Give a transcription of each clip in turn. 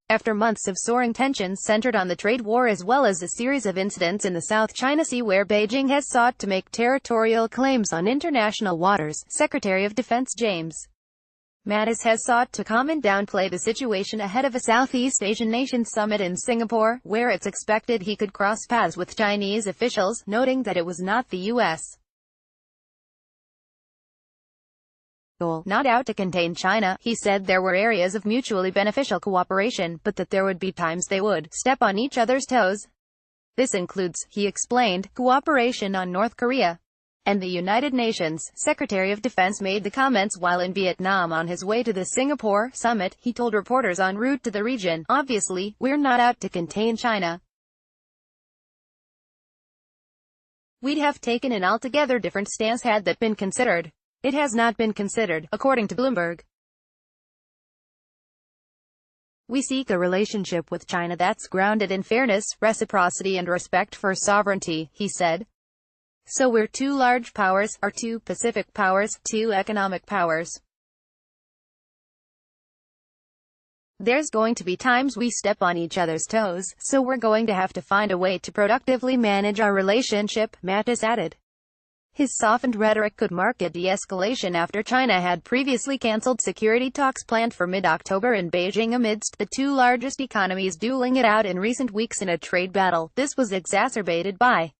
After months of soaring tensions centered on the trade war as well as a series of incidents in the South China Sea where Beijing has sought to make territorial claims on international waters, Secretary of Defense James Mattis has sought to calm and downplay the situation ahead of a Southeast Asian nations summit in Singapore, where it's expected he could cross paths with Chinese officials, noting that it was not the U.S. goal not out to contain China. He said there were areas of mutually beneficial cooperation, but that there would be times they would step on each other's toes. This includes, he explained, cooperation on North Korea and the United Nations. Secretary of Defense made the comments while in Vietnam on his way to the Singapore summit. He told reporters en route to the region, "Obviously, we're not out to contain China. We'd have taken an altogether different stance had that been considered. It has not been considered," according to Bloomberg. "We seek a relationship with China that's grounded in fairness, reciprocity and respect for sovereignty," he said. "So we're two large powers, or two Pacific powers, two economic powers. There's going to be times we step on each other's toes, so we're going to have to find a way to productively manage our relationship," Mattis added. His softened rhetoric could mark a de-escalation after China had previously cancelled security talks planned for mid-October in Beijing amidst the two largest economies dueling it out in recent weeks in a trade battle. This was exacerbated by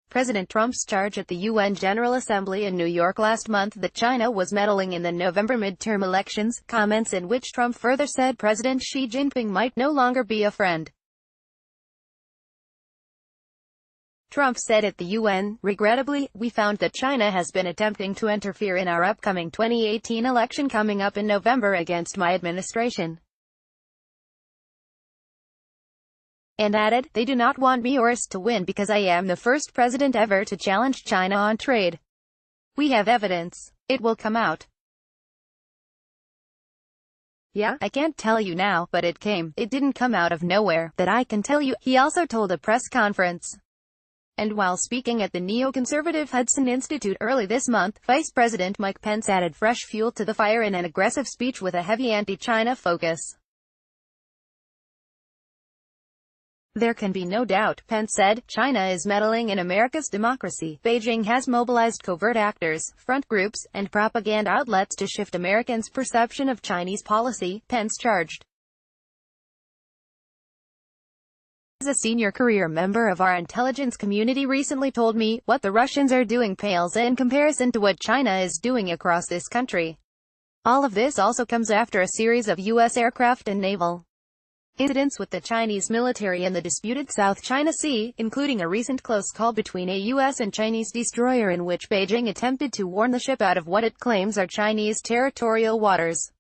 President Trump's charge at the UN General Assembly in New York last month that China was meddling in the November midterm elections, comments in which Trump further said President Xi Jinping might no longer be a friend. Trump said at the UN, "Regrettably, we found that China has been attempting to interfere in our upcoming 2018 election coming up in November against my administration." And added, "They do not want me or us to win because I am the first president ever to challenge China on trade. We have evidence. It will come out. Yeah, I can't tell you now, but it came. It didn't come out of nowhere, that I can tell you," he also told a press conference. And while speaking at the neoconservative Hudson Institute early this month, Vice President Mike Pence added fresh fuel to the fire in an aggressive speech with a heavy anti-China focus. "There can be no doubt," Pence said, "China is meddling in America's democracy. Beijing has mobilized covert actors, front groups, and propaganda outlets to shift Americans' perception of Chinese policy," Pence charged. "A senior career member of our intelligence community recently told me, what the Russians are doing pales in comparison to what China is doing across this country. All of this also comes after a series of U.S. aircraft and naval incidents with the Chinese military in the disputed South China Sea, including a recent close call between a U.S. and Chinese destroyer in which Beijing attempted to warn the ship out of what it claims are Chinese territorial waters."